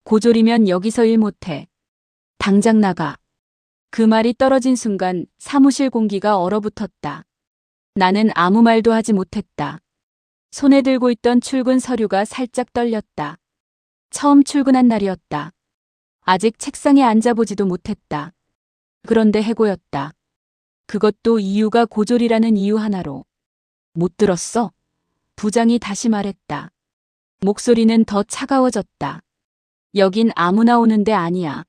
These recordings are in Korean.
고졸이면 여기서 일 못해. 당장 나가. 그 말이 떨어진 순간 사무실 공기가 얼어붙었다. 나는 아무 말도 하지 못했다. 손에 들고 있던 출근 서류가 살짝 떨렸다. 처음 출근한 날이었다. 아직 책상에 앉아보지도 못했다. 그런데 해고였다. 그것도 이유가 고졸이라는 이유 하나로. 못 들었어? 부장이 다시 말했다. 목소리는 더 차가워졌다. 여긴 아무나 오는 데 아니야.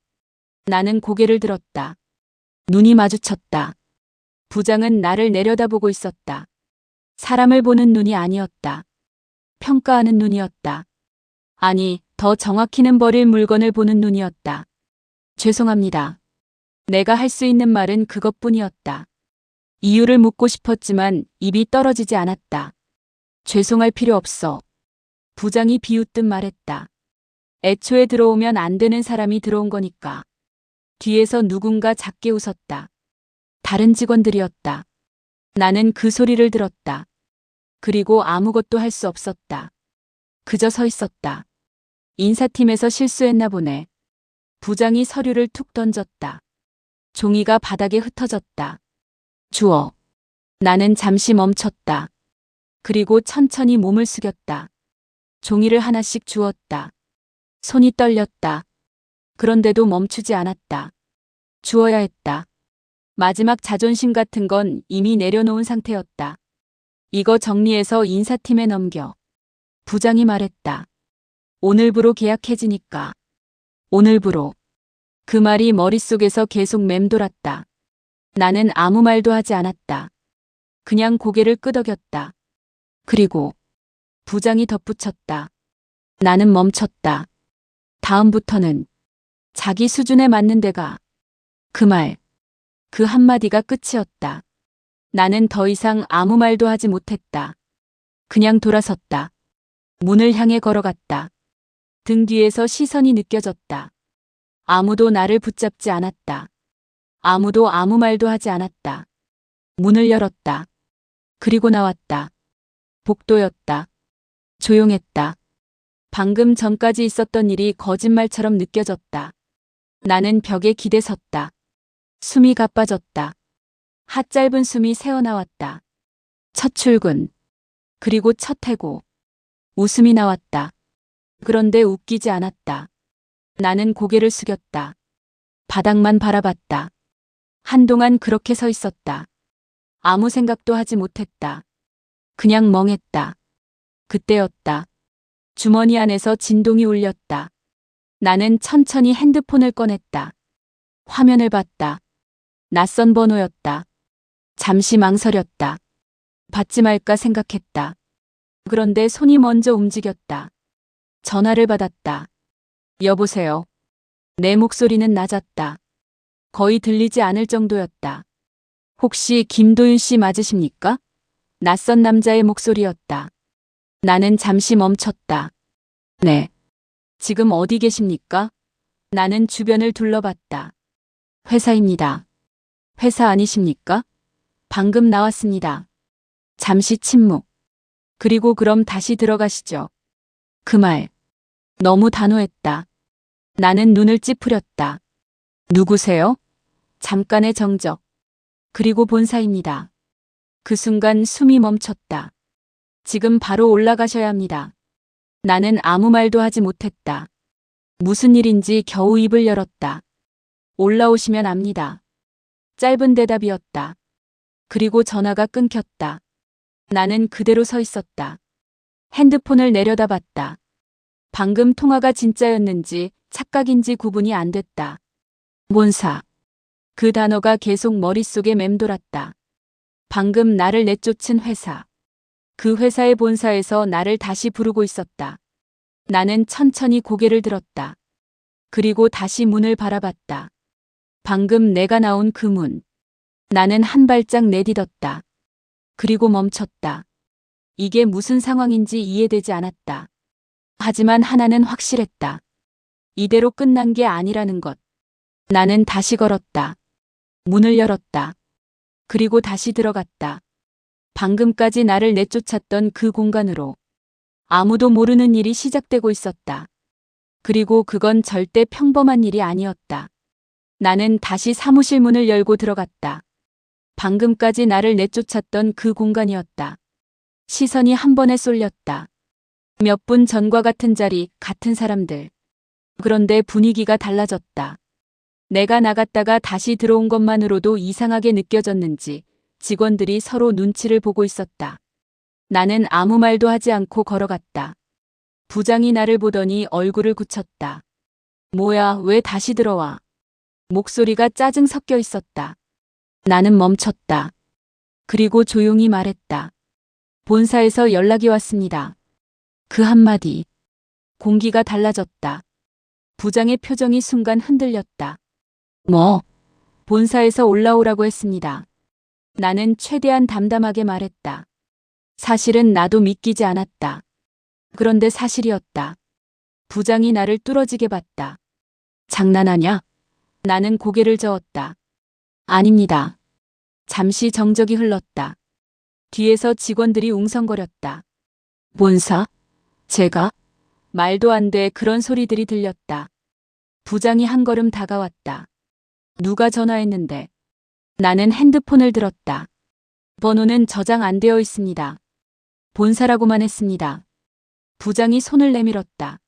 나는 고개를 들었다. 눈이 마주쳤다. 부장은 나를 내려다보고 있었다. 사람을 보는 눈이 아니었다. 평가하는 눈이었다. 아니, 더 정확히는 버릴 물건을 보는 눈이었다. 죄송합니다. 내가 할 수 있는 말은 그것뿐이었다. 이유를 묻고 싶었지만 입이 떨어지지 않았다. 죄송할 필요 없어. 부장이 비웃듯 말했다. 애초에 들어오면 안 되는 사람이 들어온 거니까. 뒤에서 누군가 작게 웃었다. 다른 직원들이었다. 나는 그 소리를 들었다. 그리고 아무것도 할 수 없었다. 그저 서 있었다. 인사팀에서 실수했나 보네. 부장이 서류를 툭 던졌다. 종이가 바닥에 흩어졌다. 주워. 나는 잠시 멈췄다. 그리고 천천히 몸을 숙였다. 종이를 하나씩 주웠다. 손이 떨렸다. 그런데도 멈추지 않았다. 주워야 했다. 마지막 자존심 같은 건 이미 내려놓은 상태였다. 이거 정리해서 인사팀에 넘겨. 부장이 말했다. 오늘부로 계약해지니까. 오늘부로. 그 말이 머릿속에서 계속 맴돌았다. 나는 아무 말도 하지 않았다. 그냥 고개를 끄덕였다. 그리고 부장이 덧붙였다. 나는 멈췄다. 다음부터는 자기 수준에 맞는 데가. 그 말, 그 한마디가 끝이었다. 나는 더 이상 아무 말도 하지 못했다. 그냥 돌아섰다. 문을 향해 걸어갔다. 등 뒤에서 시선이 느껴졌다. 아무도 나를 붙잡지 않았다. 아무도 아무 말도 하지 않았다. 문을 열었다. 그리고 나왔다. 복도였다. 조용했다. 방금 전까지 있었던 일이 거짓말처럼 느껴졌다. 나는 벽에 기대 섰다. 숨이 가빠졌다. 핫짧은 숨이 새어나왔다. 첫 출근. 그리고 첫 해고. 웃음이 나왔다. 그런데 웃기지 않았다. 나는 고개를 숙였다. 바닥만 바라봤다. 한동안 그렇게 서 있었다. 아무 생각도 하지 못했다. 그냥 멍했다. 그때였다. 주머니 안에서 진동이 울렸다. 나는 천천히 핸드폰을 꺼냈다. 화면을 봤다. 낯선 번호였다. 잠시 망설였다. 받지 말까 생각했다. 그런데 손이 먼저 움직였다. 전화를 받았다. 여보세요. 내 목소리는 낮았다. 거의 들리지 않을 정도였다. 혹시 김도윤 씨 맞으십니까? 낯선 남자의 목소리였다. 나는 잠시 멈췄다. 네. 지금 어디 계십니까? 나는 주변을 둘러봤다. 회사입니다. 회사 아니십니까? 방금 나왔습니다. 잠시 침묵. 그리고 그럼 다시 들어가시죠. 그 말. 너무 단호했다. 나는 눈을 찌푸렸다. 누구세요? 잠깐의 정적. 그리고 본사입니다. 그 순간 숨이 멈췄다. 지금 바로 올라가셔야 합니다. 나는 아무 말도 하지 못했다. 무슨 일인지 겨우 입을 열었다. 올라오시면 압니다. 짧은 대답이었다. 그리고 전화가 끊겼다. 나는 그대로 서 있었다. 핸드폰을 내려다봤다. 방금 통화가 진짜였는지 착각인지 구분이 안 됐다. 본사. 그 단어가 계속 머릿속에 맴돌았다. 방금 나를 내쫓은 회사. 그 회사의 본사에서 나를 다시 부르고 있었다. 나는 천천히 고개를 들었다. 그리고 다시 문을 바라봤다. 방금 내가 나온 그 문. 나는 한 발짝 내딛었다. 그리고 멈췄다. 이게 무슨 상황인지 이해되지 않았다. 하지만 하나는 확실했다. 이대로 끝난 게 아니라는 것. 나는 다시 걸었다. 문을 열었다. 그리고 다시 들어갔다. 방금까지 나를 내쫓았던 그 공간으로. 아무도 모르는 일이 시작되고 있었다. 그리고 그건 절대 평범한 일이 아니었다. 나는 다시 사무실 문을 열고 들어갔다. 방금까지 나를 내쫓았던 그 공간이었다. 시선이 한 번에 쏠렸다. 몇 분 전과 같은 자리, 같은 사람들. 그런데 분위기가 달라졌다. 내가 나갔다가 다시 들어온 것만으로도 이상하게 느껴졌는지 직원들이 서로 눈치를 보고 있었다. 나는 아무 말도 하지 않고 걸어갔다. 부장이 나를 보더니 얼굴을 굳혔다. 뭐야, 왜 다시 들어와? 목소리가 짜증 섞여 있었다. 나는 멈췄다. 그리고 조용히 말했다. 본사에서 연락이 왔습니다. 그 한마디. 공기가 달라졌다. 부장의 표정이 순간 흔들렸다. 뭐? 본사에서 올라오라고 했습니다. 나는 최대한 담담하게 말했다. 사실은 나도 믿기지 않았다. 그런데 사실이었다. 부장이 나를 뚫어지게 봤다. 장난하냐? 나는 고개를 저었다. 아닙니다. 잠시 정적이 흘렀다. 뒤에서 직원들이 웅성거렸다. 본사? 제가? 말도 안 돼. 그런 소리들이 들렸다. 부장이 한 걸음 다가왔다. 누가 전화했는데? 나는 핸드폰을 들었다. 번호는 저장 안 되어 있습니다. 본사라고만 했습니다. 부장이 손을 내밀었다.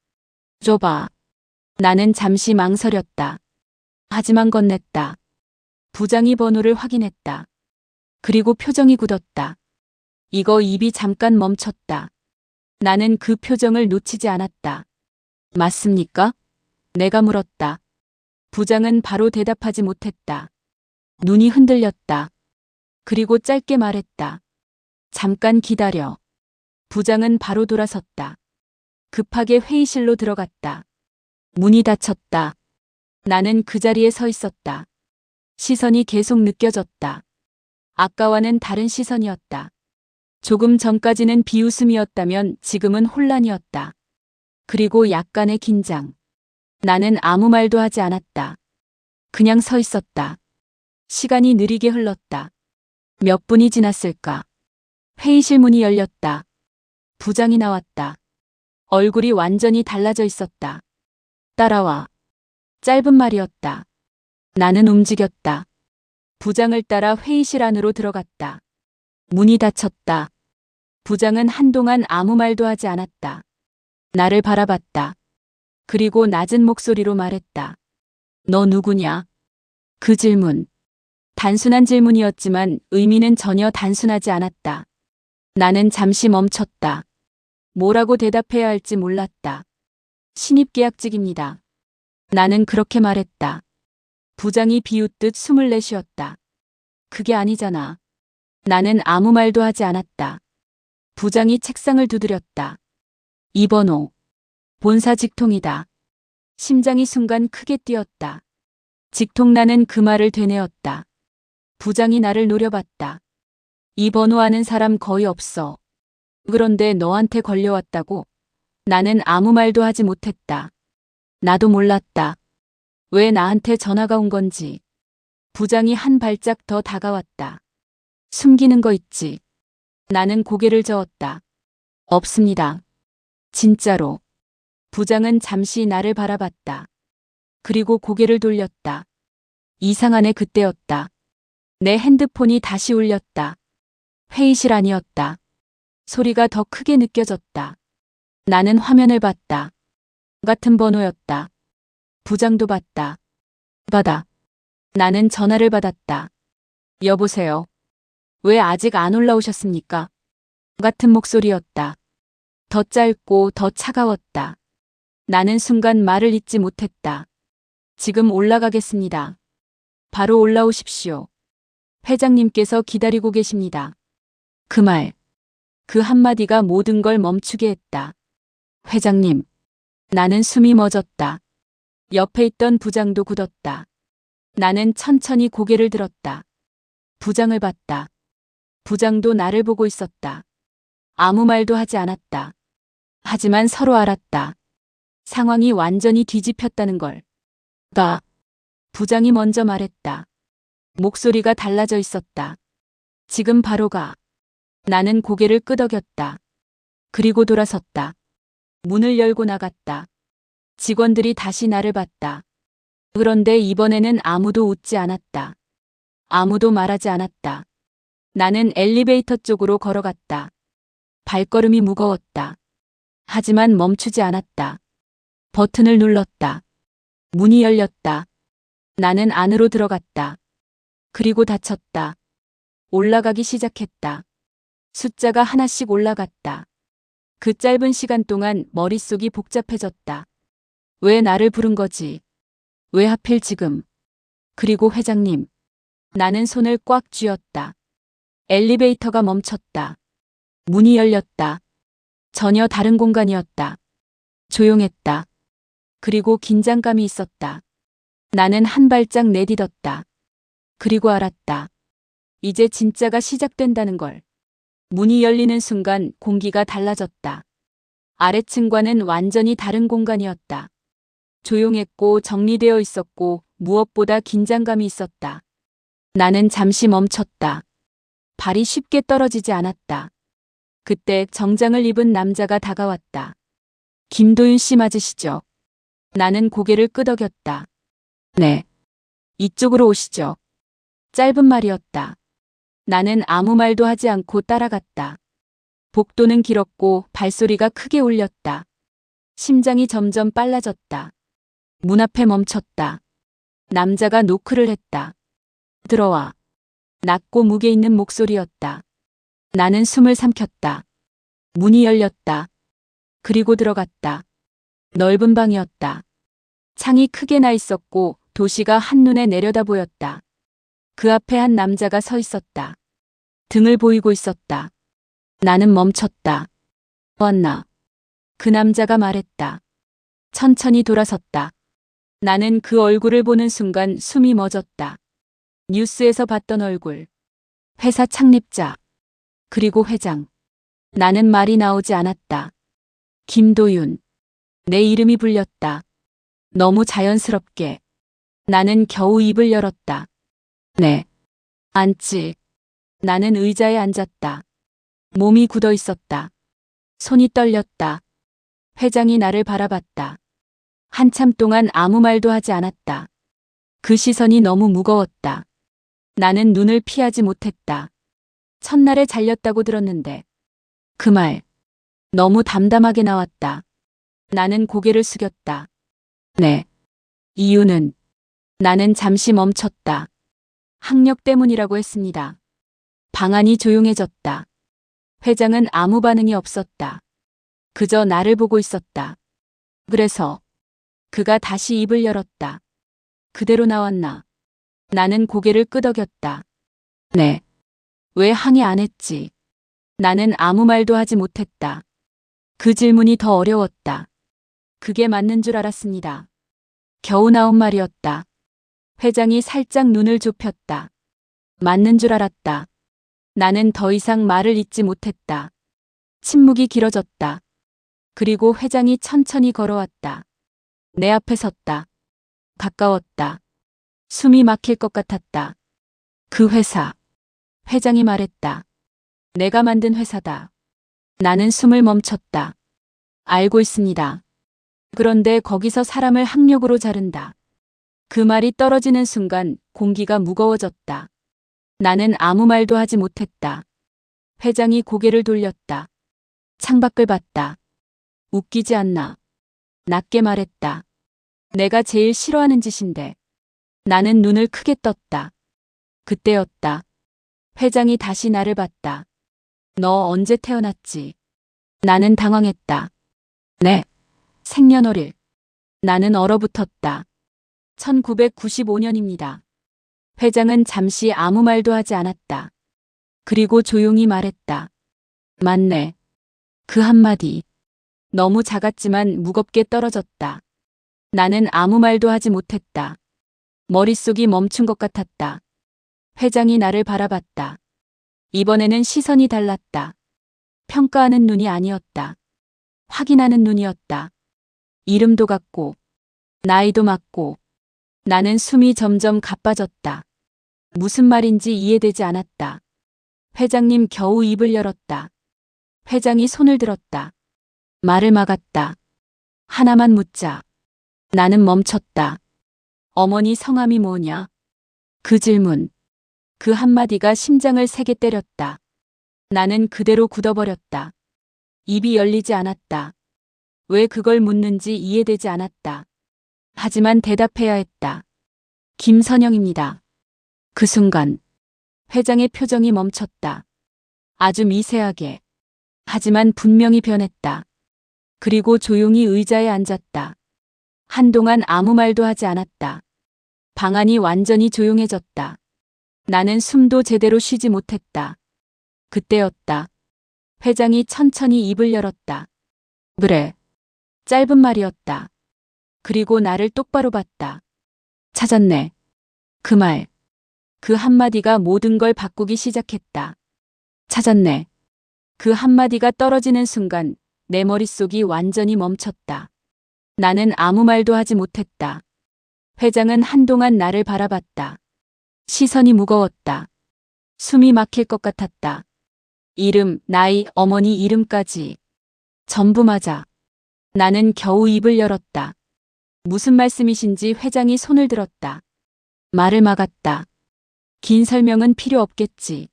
줘봐. 나는 잠시 망설였다. 하지만 건넸다. 부장이 번호를 확인했다. 그리고 표정이 굳었다. 이거 입이 잠깐 멈췄다. 나는 그 표정을 놓치지 않았다. 맞습니까? 내가 물었다. 부장은 바로 대답하지 못했다. 눈이 흔들렸다. 그리고 짧게 말했다. 잠깐 기다려. 부장은 바로 돌아섰다. 급하게 회의실로 들어갔다. 문이 닫혔다. 나는 그 자리에 서 있었다. 시선이 계속 느껴졌다. 아까와는 다른 시선이었다. 조금 전까지는 비웃음이었다면 지금은 혼란이었다. 그리고 약간의 긴장. 나는 아무 말도 하지 않았다. 그냥 서 있었다. 시간이 느리게 흘렀다. 몇 분이 지났을까? 회의실 문이 열렸다. 부장이 나왔다. 얼굴이 완전히 달라져 있었다. 따라와. 짧은 말이었다. 나는 움직였다. 부장을 따라 회의실 안으로 들어갔다. 문이 닫혔다. 부장은 한동안 아무 말도 하지 않았다. 나를 바라봤다. 그리고 낮은 목소리로 말했다. 너 누구냐? 그 질문. 단순한 질문이었지만 의미는 전혀 단순하지 않았다. 나는 잠시 멈췄다. 뭐라고 대답해야 할지 몰랐다. 신입계약직입니다. 나는 그렇게 말했다. 부장이 비웃듯 숨을 내쉬었다. 그게 아니잖아. 나는 아무 말도 하지 않았다. 부장이 책상을 두드렸다. 이번호. 본사 직통이다. 심장이 순간 크게 뛰었다. 직통. 나는 그 말을 되뇌었다. 부장이 나를 노려봤다. 이 번호 아는 사람 거의 없어. 그런데 너한테 걸려왔다고? 나는 아무 말도 하지 못했다. 나도 몰랐다. 왜 나한테 전화가 온 건지. 부장이 한 발짝 더 다가왔다. 숨기는 거 있지? 나는 고개를 저었다. 없습니다. 진짜로. 부장은 잠시 나를 바라봤다. 그리고 고개를 돌렸다. 이상하네. 그때였다. 내 핸드폰이 다시 울렸다. 회의실 아니었다. 소리가 더 크게 느껴졌다. 나는 화면을 봤다. 같은 번호였다. 부장도 봤다. 받아. 나는 전화를 받았다. 여보세요. 왜 아직 안 올라오셨습니까? 같은 목소리였다. 더 짧고 더 차가웠다. 나는 순간 말을 잇지 못했다. 지금 올라가겠습니다. 바로 올라오십시오. 회장님께서 기다리고 계십니다. 그 말, 그 한마디가 모든 걸 멈추게 했다. 회장님. 나는 숨이 멎었다. 옆에 있던 부장도 굳었다. 나는 천천히 고개를 들었다. 부장을 봤다. 부장도 나를 보고 있었다. 아무 말도 하지 않았다. 하지만 서로 알았다. 상황이 완전히 뒤집혔다는 걸. 가. 부장이 먼저 말했다. 목소리가 달라져 있었다. 지금 바로 가. 나는 고개를 끄덕였다. 그리고 돌아섰다. 문을 열고 나갔다. 직원들이 다시 나를 봤다. 그런데 이번에는 아무도 웃지 않았다. 아무도 말하지 않았다. 나는 엘리베이터 쪽으로 걸어갔다. 발걸음이 무거웠다. 하지만 멈추지 않았다. 버튼을 눌렀다. 문이 열렸다. 나는 안으로 들어갔다. 그리고 닫혔다. 올라가기 시작했다. 숫자가 하나씩 올라갔다. 그 짧은 시간 동안 머릿속이 복잡해졌다. 왜 나를 부른 거지? 왜 하필 지금? 그리고 회장님. 나는 손을 꽉 쥐었다. 엘리베이터가 멈췄다. 문이 열렸다. 전혀 다른 공간이었다. 조용했다. 그리고 긴장감이 있었다. 나는 한 발짝 내딛었다. 그리고 알았다. 이제 진짜가 시작된다는 걸. 문이 열리는 순간 공기가 달라졌다. 아래층과는 완전히 다른 공간이었다. 조용했고 정리되어 있었고 무엇보다 긴장감이 있었다. 나는 잠시 멈췄다. 발이 쉽게 떨어지지 않았다. 그때 정장을 입은 남자가 다가왔다. 김도윤 씨 맞으시죠? 나는 고개를 끄덕였다. 네. 이쪽으로 오시죠. 짧은 말이었다. 나는 아무 말도 하지 않고 따라갔다. 복도는 길었고 발소리가 크게 울렸다. 심장이 점점 빨라졌다. 문 앞에 멈췄다. 남자가 노크를 했다. 들어와. 낮고 무게 있는 목소리였다. 나는 숨을 삼켰다. 문이 열렸다. 그리고 들어갔다. 넓은 방이었다. 창이 크게 나 있었고 도시가 한눈에 내려다 보였다. 그 앞에 한 남자가 서 있었다. 등을 보이고 있었다. 나는 멈췄다. 왔나? 그 남자가 말했다. 천천히 돌아섰다. 나는 그 얼굴을 보는 순간 숨이 멎었다. 뉴스에서 봤던 얼굴. 회사 창립자. 그리고 회장. 나는 말이 나오지 않았다. 김도윤. 내 이름이 불렸다. 너무 자연스럽게. 나는 겨우 입을 열었다. 네. 앉지. 나는 의자에 앉았다. 몸이 굳어 있었다. 손이 떨렸다. 회장이 나를 바라봤다. 한참 동안 아무 말도 하지 않았다. 그 시선이 너무 무거웠다. 나는 눈을 피하지 못했다. 첫날에 잘렸다고 들었는데. 그 말. 너무 담담하게 나왔다. 나는 고개를 숙였다. 네. 이유는? 나는 잠시 멈췄다. 학력 때문이라고 했습니다. 방안이 조용해졌다. 회장은 아무 반응이 없었다. 그저 나를 보고 있었다. 그래서 그가 다시 입을 열었다. 그대로 나왔나? 나는 고개를 끄덕였다. 네. 왜 항의 안 했지? 나는 아무 말도 하지 못했다. 그 질문이 더 어려웠다. 그게 맞는 줄 알았습니다. 겨우 나온 말이었다. 회장이 살짝 눈을 좁혔다. 맞는 줄 알았다. 나는 더 이상 말을 잇지 못했다. 침묵이 길어졌다. 그리고 회장이 천천히 걸어왔다. 내 앞에 섰다. 가까웠다. 숨이 막힐 것 같았다. 그 회사. 회장이 말했다. 내가 만든 회사다. 나는 숨을 멈췄다. 알고 있습니다. 그런데 거기서 사람을 학력으로 자른다. 그 말이 떨어지는 순간 공기가 무거워졌다. 나는 아무 말도 하지 못했다. 회장이 고개를 돌렸다. 창밖을 봤다. 웃기지 않나. 낮게 말했다. 내가 제일 싫어하는 짓인데. 나는 눈을 크게 떴다. 그때였다. 회장이 다시 나를 봤다. 너 언제 태어났지? 나는 당황했다. 네. 생년월일. 나는 얼어붙었다. 1995년입니다. 회장은 잠시 아무 말도 하지 않았다. 그리고 조용히 말했다. 맞네. 그 한마디. 너무 작았지만 무겁게 떨어졌다. 나는 아무 말도 하지 못했다. 머릿속이 멈춘 것 같았다. 회장이 나를 바라봤다. 이번에는 시선이 달랐다. 평가하는 눈이 아니었다. 확인하는 눈이었다. 이름도 같고, 나이도 맞고, 나는 숨이 점점 가빠졌다. 무슨 말인지 이해되지 않았다. 회장님 겨우 입을 열었다. 회장이 손을 들었다. 말을 막았다. 하나만 묻자. 나는 멈췄다. 어머니 성함이 뭐냐? 그 질문, 그 한마디가 심장을 세게 때렸다. 나는 그대로 굳어버렸다. 입이 열리지 않았다. 왜 그걸 묻는지 이해되지 않았다. 하지만 대답해야 했다. 김선영입니다. 그 순간 회장의 표정이 멈췄다. 아주 미세하게. 하지만 분명히 변했다. 그리고 조용히 의자에 앉았다. 한동안 아무 말도 하지 않았다. 방 안이 완전히 조용해졌다. 나는 숨도 제대로 쉬지 못했다. 그때였다. 회장이 천천히 입을 열었다. 그래. 짧은 말이었다. 그리고 나를 똑바로 봤다. 찾았네. 그 말. 그 한마디가 모든 걸 바꾸기 시작했다. 찾았네. 그 한마디가 떨어지는 순간 내 머릿속이 완전히 멈췄다. 나는 아무 말도 하지 못했다. 회장은 한동안 나를 바라봤다. 시선이 무거웠다. 숨이 막힐 것 같았다. 이름, 나이, 어머니 이름까지. 전부 맞아. 나는 겨우 입을 열었다. 무슨 말씀이신지 회장이 손을 들었다. 말을 막았다. 긴 설명은 필요 없겠지.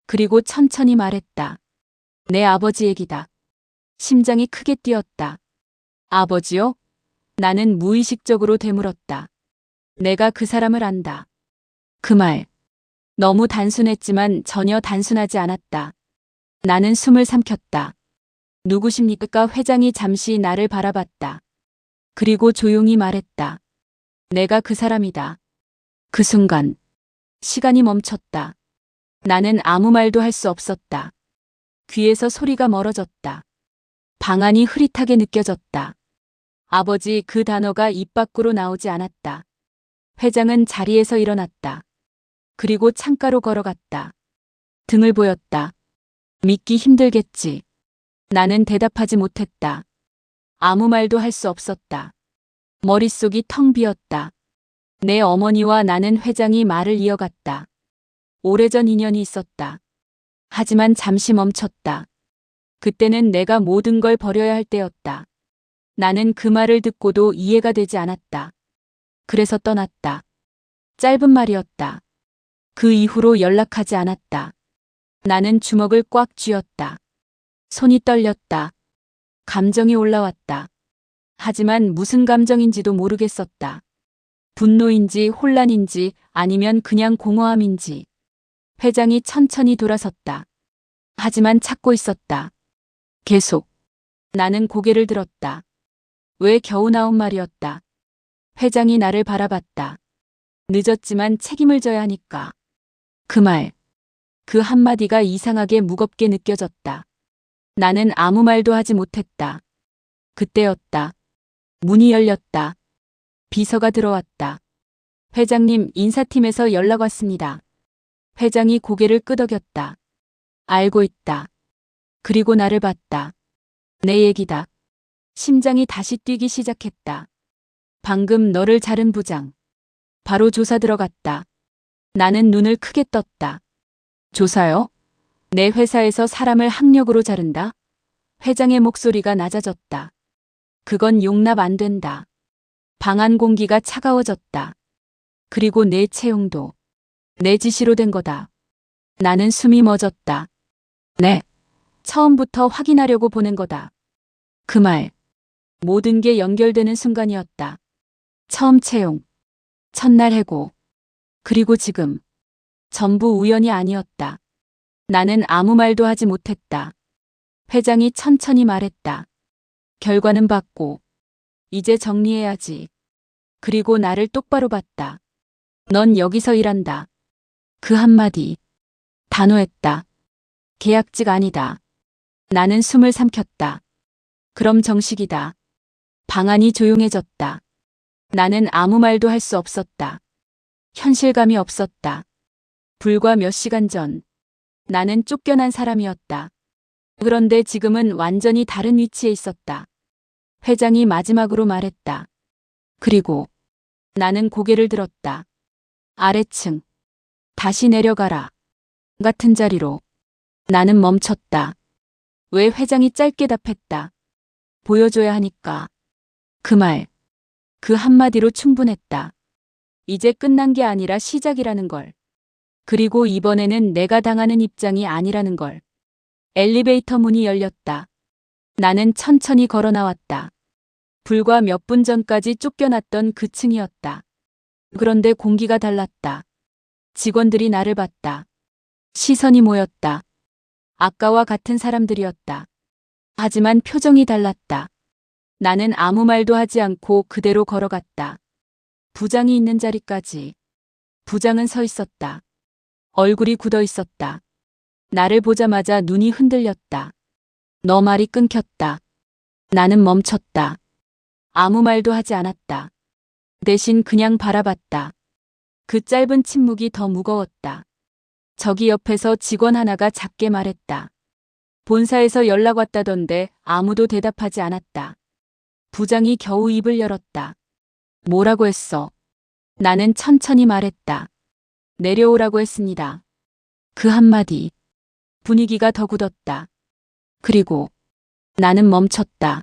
그리고 천천히 말했다. 내 아버지 얘기다. 심장이 크게 뛰었다. 아버지요? 나는 무의식적으로 되물었다. 내가 그 사람을 안다. 그 말. 너무 단순했지만 전혀 단순하지 않았다. 나는 숨을 삼켰다. 누구십니까? 회장이 잠시 나를 바라봤다. 그리고 조용히 말했다. 내가 그 사람이다. 그 순간 시간이 멈췄다. 나는 아무 말도 할 수 없었다. 귀에서 소리가 멀어졌다. 방 안이 흐릿하게 느껴졌다. 아버지 그 단어가 입 밖으로 나오지 않았다. 회장은 자리에서 일어났다. 그리고 창가로 걸어갔다. 등을 보였다. 믿기 힘들겠지. 나는 대답하지 못했다. 아무 말도 할 수 없었다. 머릿속이 텅 비었다. 내 어머니와 나는 회장이 말을 이어갔다. 오래전 인연이 있었다. 하지만 잠시 멈췄다. 그때는 내가 모든 걸 버려야 할 때였다. 나는 그 말을 듣고도 이해가 되지 않았다. 그래서 떠났다. 짧은 말이었다. 그 이후로 연락하지 않았다. 나는 주먹을 꽉 쥐었다. 손이 떨렸다. 감정이 올라왔다. 하지만 무슨 감정인지도 모르겠었다. 분노인지 혼란인지 아니면 그냥 공허함인지. 회장이 천천히 돌아섰다. 하지만 찾고 있었다. 계속. 나는 고개를 들었다. 왜 겨우 나온 말이었다. 회장이 나를 바라봤다. 늦었지만 책임을 져야 하니까. 그 말. 그 한마디가 이상하게 무겁게 느껴졌다. 나는 아무 말도 하지 못했다. 그때였다. 문이 열렸다. 비서가 들어왔다. 회장님, 인사팀에서 연락 왔습니다. 회장이 고개를 끄덕였다. 알고 있다. 그리고 나를 봤다. 내 얘기다. 심장이 다시 뛰기 시작했다. 방금 너를 자른 부장. 바로 조사 들어갔다. 나는 눈을 크게 떴다. 조사요? 내 회사에서 사람을 학력으로 자른다? 회장의 목소리가 낮아졌다. 그건 용납 안 된다. 방 안 공기가 차가워졌다. 그리고 내 채용도 내 지시로 된 거다. 나는 숨이 멎었다. 네. 처음부터 확인하려고 보낸 거다. 그 말. 모든 게 연결되는 순간이었다. 처음 채용. 첫날 해고. 그리고 지금. 전부 우연이 아니었다. 나는 아무 말도 하지 못했다. 회장이 천천히 말했다. 결과는 봤고. 이제 정리해야지. 그리고 나를 똑바로 봤다. 넌 여기서 일한다. 그 한마디. 단호했다. 계약직 아니다. 나는 숨을 삼켰다. 그럼 정식이다. 방 안이 조용해졌다. 나는 아무 말도 할 수 없었다. 현실감이 없었다. 불과 몇 시간 전 나는 쫓겨난 사람이었다. 그런데 지금은 완전히 다른 위치에 있었다. 회장이 마지막으로 말했다. 그리고 나는 고개를 들었다. 아래층. 다시 내려가라. 같은 자리로. 나는 멈췄다. 왜 회장이 짧게 답했다. 보여줘야 하니까. 그 말. 그 한마디로 충분했다. 이제 끝난 게 아니라 시작이라는 걸. 그리고 이번에는 내가 당하는 입장이 아니라는 걸. 엘리베이터 문이 열렸다. 나는 천천히 걸어 나왔다. 불과 몇 분 전까지 쫓겨났던 그 층이었다. 그런데 공기가 달랐다. 직원들이 나를 봤다. 시선이 모였다. 아까와 같은 사람들이었다. 하지만 표정이 달랐다. 나는 아무 말도 하지 않고 그대로 걸어갔다. 부장이 있는 자리까지. 부장은 서 있었다. 얼굴이 굳어 있었다. 나를 보자마자 눈이 흔들렸다. 너 말이 끊겼다. 나는 멈췄다. 아무 말도 하지 않았다. 대신 그냥 바라봤다. 그 짧은 침묵이 더 무거웠다. 저기 옆에서 직원 하나가 작게 말했다. 본사에서 연락 왔다던데 아무도 대답하지 않았다. 부장이 겨우 입을 열었다. 뭐라고 했어? 나는 천천히 말했다. 내려오라고 했습니다. 그 한마디. 분위기가 더 굳었다. 그리고 나는 멈췄다.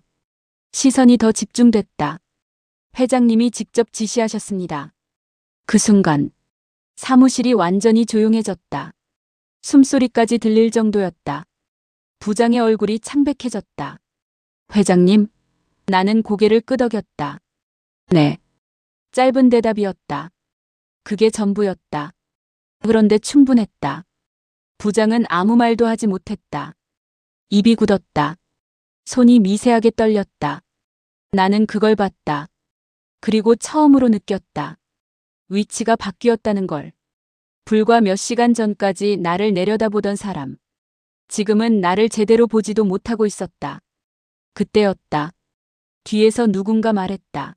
시선이 더 집중됐다. 회장님이 직접 지시하셨습니다. 그 순간 사무실이 완전히 조용해졌다. 숨소리까지 들릴 정도였다. 부장의 얼굴이 창백해졌다. 회장님? 나는 고개를 끄덕였다. 네. 짧은 대답이었다. 그게 전부였다. 그런데 충분했다. 부장은 아무 말도 하지 못했다. 입이 굳었다. 손이 미세하게 떨렸다. 나는 그걸 봤다. 그리고 처음으로 느꼈다. 위치가 바뀌었다는 걸. 불과 몇 시간 전까지 나를 내려다보던 사람. 지금은 나를 제대로 보지도 못하고 있었다. 그때였다. 뒤에서 누군가 말했다.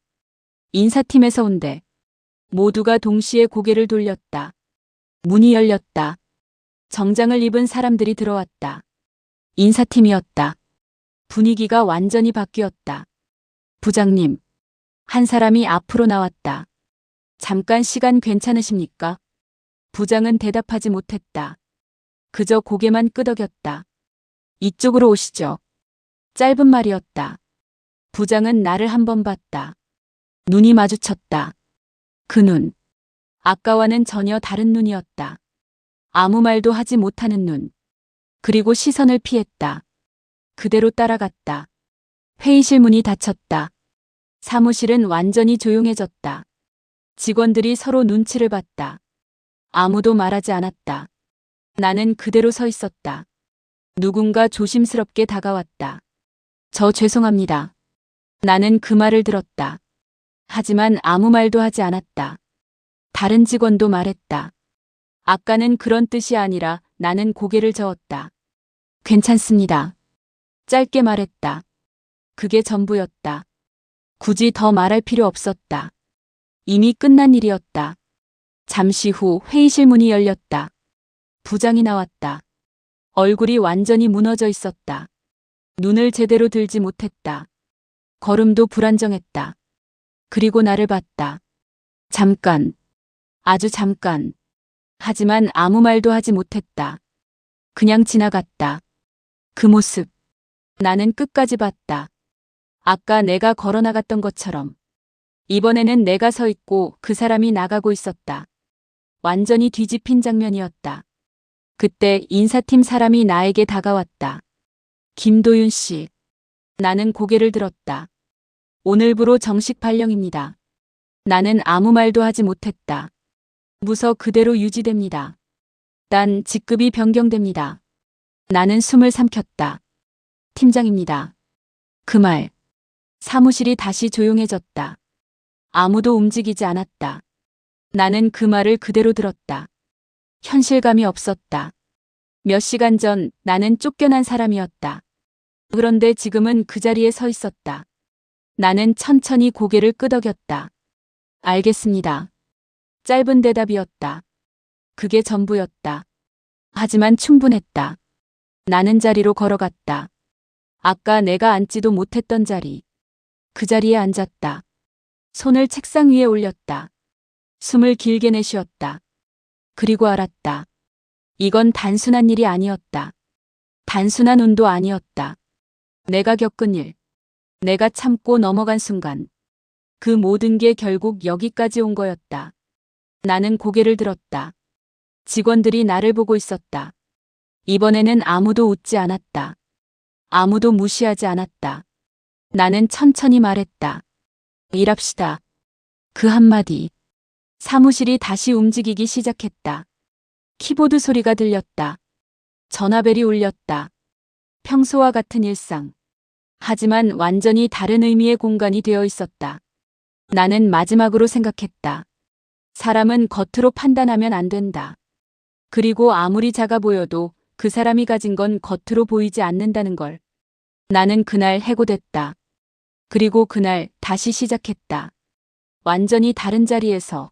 인사팀에서 온대. 모두가 동시에 고개를 돌렸다. 문이 열렸다. 정장을 입은 사람들이 들어왔다. 인사팀이었다. 분위기가 완전히 바뀌었다. 부장님. 한 사람이 앞으로 나왔다. 잠깐 시간 괜찮으십니까? 부장은 대답하지 못했다. 그저 고개만 끄덕였다. 이쪽으로 오시죠. 짧은 말이었다. 부장은 나를 한번 봤다. 눈이 마주쳤다. 그 눈. 아까와는 전혀 다른 눈이었다. 아무 말도 하지 못하는 눈. 그리고 시선을 피했다. 그대로 따라갔다. 회의실 문이 닫혔다. 사무실은 완전히 조용해졌다. 직원들이 서로 눈치를 봤다. 아무도 말하지 않았다. 나는 그대로 서 있었다. 누군가 조심스럽게 다가왔다. 저 죄송합니다. 나는 그 말을 들었다. 하지만 아무 말도 하지 않았다. 다른 직원도 말했다. 아까는 그런 뜻이 아니라 나는 고개를 저었다. 괜찮습니다. 짧게 말했다. 그게 전부였다. 굳이 더 말할 필요 없었다. 이미 끝난 일이었다. 잠시 후 회의실 문이 열렸다. 부장이 나왔다. 얼굴이 완전히 무너져 있었다. 눈을 제대로 들지 못했다. 걸음도 불안정했다. 그리고 나를 봤다. 잠깐. 아주 잠깐. 하지만 아무 말도 하지 못했다. 그냥 지나갔다. 그 모습. 나는 끝까지 봤다. 아까 내가 걸어나갔던 것처럼. 이번에는 내가 서 있고 그 사람이 나가고 있었다. 완전히 뒤집힌 장면이었다. 그때 인사팀 사람이 나에게 다가왔다. 김도윤 씨. 나는 고개를 들었다. 오늘부로 정식 발령입니다. 나는 아무 말도 하지 못했다. 부서 그대로 유지됩니다. 단 직급이 변경됩니다. 나는 숨을 삼켰다. 팀장입니다. 그 말. 사무실이 다시 조용해졌다. 아무도 움직이지 않았다. 나는 그 말을 그대로 들었다. 현실감이 없었다. 몇 시간 전 나는 쫓겨난 사람이었다. 그런데 지금은 그 자리에 서 있었다. 나는 천천히 고개를 끄덕였다. 알겠습니다. 짧은 대답이었다. 그게 전부였다. 하지만 충분했다. 나는 자리로 걸어갔다. 아까 내가 앉지도 못했던 자리. 그 자리에 앉았다. 손을 책상 위에 올렸다. 숨을 길게 내쉬었다. 그리고 알았다. 이건 단순한 일이 아니었다. 단순한 운도 아니었다. 내가 겪은 일. 내가 참고 넘어간 순간. 그 모든 게 결국 여기까지 온 거였다. 나는 고개를 들었다. 직원들이 나를 보고 있었다. 이번에는 아무도 웃지 않았다. 아무도 무시하지 않았다. 나는 천천히 말했다. 일합시다. 그 한마디. 사무실이 다시 움직이기 시작했다. 키보드 소리가 들렸다. 전화벨이 울렸다. 평소와 같은 일상. 하지만 완전히 다른 의미의 공간이 되어 있었다. 나는 마지막으로 생각했다. 사람은 겉으로 판단하면 안 된다. 그리고 아무리 작아 보여도 그 사람이 가진 건 겉으로 보이지 않는다는 걸. 나는 그날 해고됐다. 그리고 그날 다시 시작했다. 완전히 다른 자리에서.